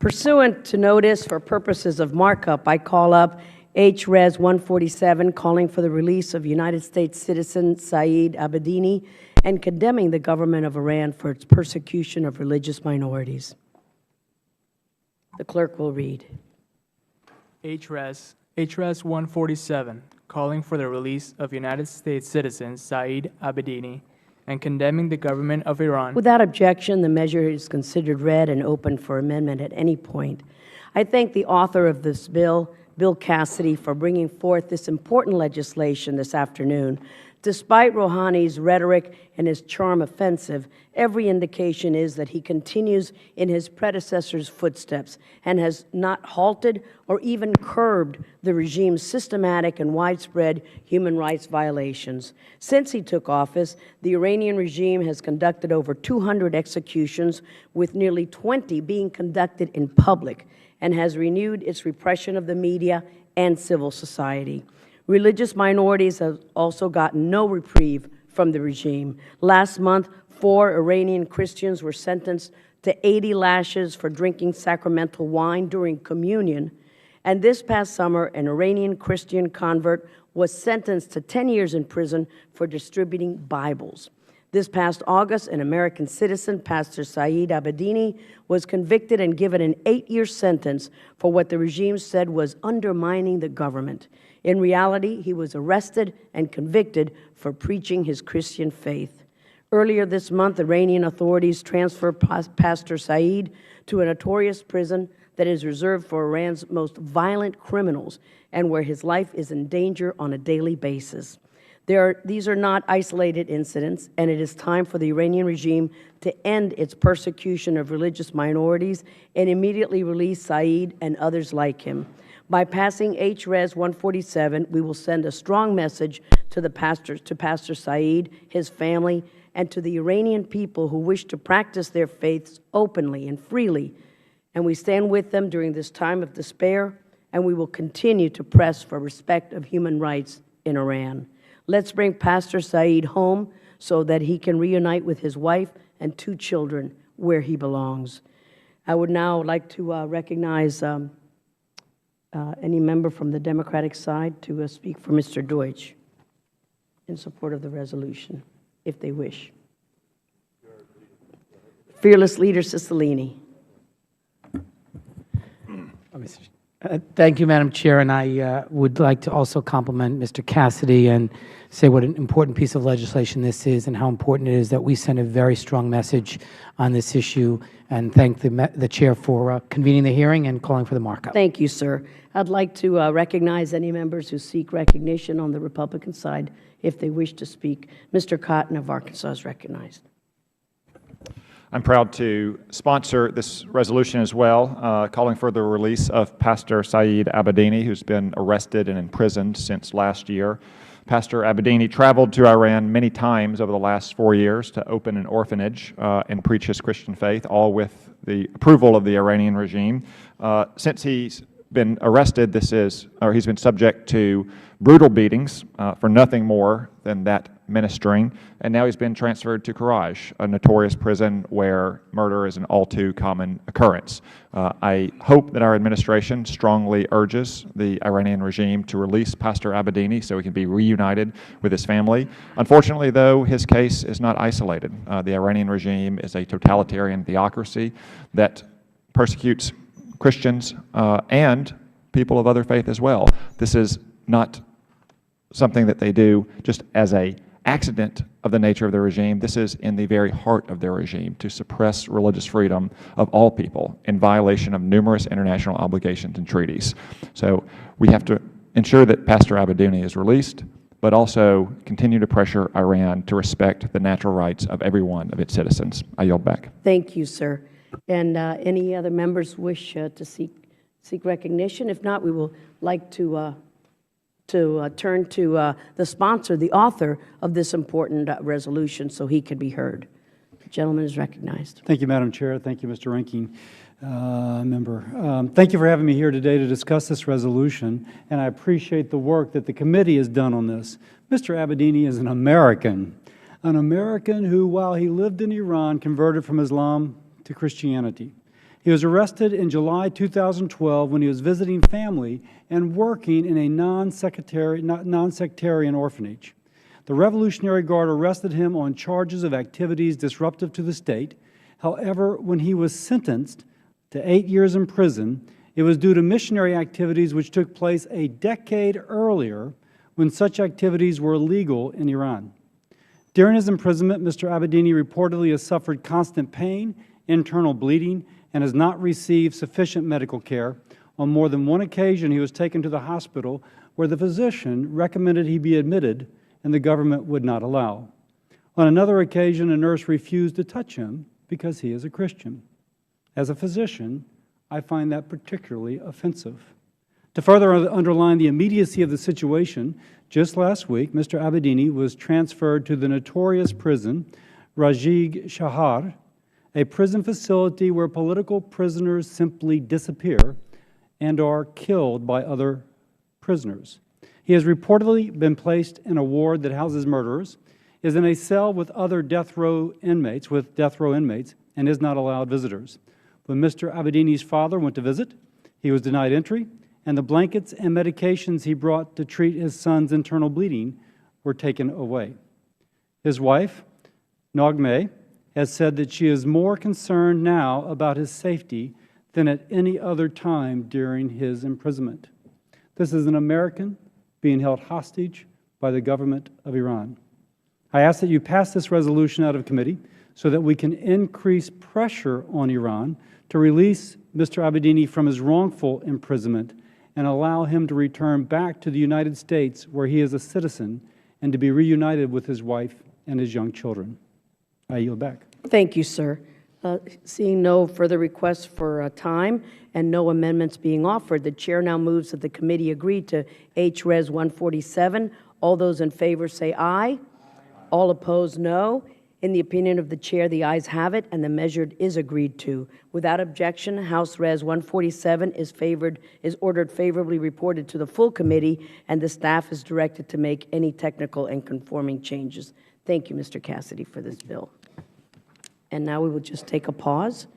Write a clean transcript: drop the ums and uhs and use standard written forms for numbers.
Pursuant to notice for purposes of markup, I call up H-Res 147, calling for the release of United States citizen Saeed Abedini and condemning the government of Iran for its persecution of religious minorities. The clerk will read. H-Res 147, calling for the release of United States citizen Saeed Abedini and condemning the government of Iran. Without objection, the measure is considered read and open for amendment at any point. I thank the author of this bill, Bill Cassidy, for bringing forth this important legislation this afternoon. Despite Rouhani's rhetoric and his charm offensive, every indication is that he continues in his predecessor's footsteps and has not halted or even curbed the regime's systematic and widespread human rights violations. Since he took office, the Iranian regime has conducted over 200 executions, with nearly 20 being conducted in public, and has renewed its repression of the media and civil society. Religious minorities have also gotten no reprieve from the regime. Last month, 4 Iranian Christians were sentenced to 80 lashes for drinking sacramental wine during communion. And this past summer, an Iranian Christian convert was sentenced to 10 years in prison for distributing Bibles. This past August, an American citizen, Pastor Saeed Abedini, was convicted and given an 8-year sentence for what the regime said was undermining the government. In reality, he was arrested and convicted for preaching his Christian faith. Earlier this month, Iranian authorities transferred Pastor Saeed to a notorious prison that is reserved for Iran's most violent criminals and where his life is in danger on a daily basis. These are not isolated incidents, and it is time for the Iranian regime to end its persecution of religious minorities and immediately release Saeed and others like him. By passing H-Res 147, we will send a strong message to Pastor Saeed, his family, and to the Iranian people who wish to practice their faiths openly and freely. And we stand with them during this time of despair, and we will continue to press for respect of human rights in Iran. Let's bring Pastor Saeed home so that he can reunite with his wife and 2 children where he belongs. I would now like to recognize any member from the Democratic side to speak for Mr. Deutsch in support of the resolution, if they wish. Fearless Leader Cicilline. Thank you, Madam Chair, and I would like to also compliment Mr. Cassidy and say what an important piece of legislation this is and how important it is that we send a very strong message on this issue, and thank the Chair for convening the hearing and calling for the markup. Thank you, sir. I'd like to recognize any members who seek recognition on the Republican side if they wish to speak. Mr. Cotton of Arkansas is recognized. I'm proud to sponsor this resolution as well, calling for the release of Pastor Saeed Abedini, who's been arrested and imprisoned since last year. Pastor Abedini traveled to Iran many times over the last 4 years to open an orphanage and preach his Christian faith, all with the approval of the Iranian regime. Since he's been arrested, he's been subject to brutal beatings for nothing more than that ministering, and now he's been transferred to Karaj, a notorious prison where murder is an all too common occurrence. I hope that our administration strongly urges the Iranian regime to release Pastor Abedini so he can be reunited with his family. Unfortunately, though, his case is not isolated. The Iranian regime is a totalitarian theocracy that persecutes Christians and people of other faith as well. This is not something that they do just as an accident of the nature of the regime. This is in the very heart of their regime, to suppress religious freedom of all people in violation of numerous international obligations and treaties. So we have to ensure that Pastor Abedini is released, but also continue to pressure Iran to respect the natural rights of every one of its citizens. I yield back. Thank you, sir. And any other members wish to seek recognition? If not, we will like to turn to the sponsor, the author of this important resolution, so he can be heard. The gentleman is recognized. Thank you, Madam Chair. Thank you, Mr. Ranking Member. Thank you for having me here today to discuss this resolution, and I appreciate the work that the committee has done on this. Mr. Abedini is an American who, while he lived in Iran, converted from Islam to Christianity. He was arrested in July 2012 when he was visiting family and working in a non-sectarian orphanage. The Revolutionary Guard arrested him on charges of activities disruptive to the state. However, when he was sentenced to 8 years in prison, it was due to missionary activities which took place a decade earlier when such activities were illegal in Iran. During his imprisonment, Mr. Abedini reportedly has suffered constant pain, internal bleeding, and has not received sufficient medical care. On more than one occasion, he was taken to the hospital where the physician recommended he be admitted and the government would not allow. On another occasion, a nurse refused to touch him because he is a Christian. As a physician, I find that particularly offensive. To further underline the immediacy of the situation, just last week, Mr. Abedini was transferred to the notorious prison, Rajig Shahar, a prison facility where political prisoners simply disappear and are killed by other prisoners. He has reportedly been placed in a ward that houses murderers, is in a cell with other death row inmates, and is not allowed visitors. When Mr. Abedini's father went to visit, he was denied entry, and the blankets and medications he brought to treat his son's internal bleeding were taken away. His wife, Nogme, has said that she is more concerned now about his safety than at any other time during his imprisonment. This is an American being held hostage by the government of Iran. I ask that you pass this resolution out of committee so that we can increase pressure on Iran to release Mr. Abedini from his wrongful imprisonment and allow him to return back to the United States where he is a citizen and to be reunited with his wife and his young children. I yield back. Thank you, sir. Seeing no further requests for time and no amendments being offered, the Chair now moves that the committee agree to H-Res 147. All those in favor say aye. All opposed, no. In the opinion of the Chair, the ayes have it, and the measure is agreed to. Without objection, House Res 147 is ordered favorably reported to the full committee, and the staff is directed to make any technical and conforming changes. Thank you, Mr. Cassidy, for this bill. And now we will just take a pause.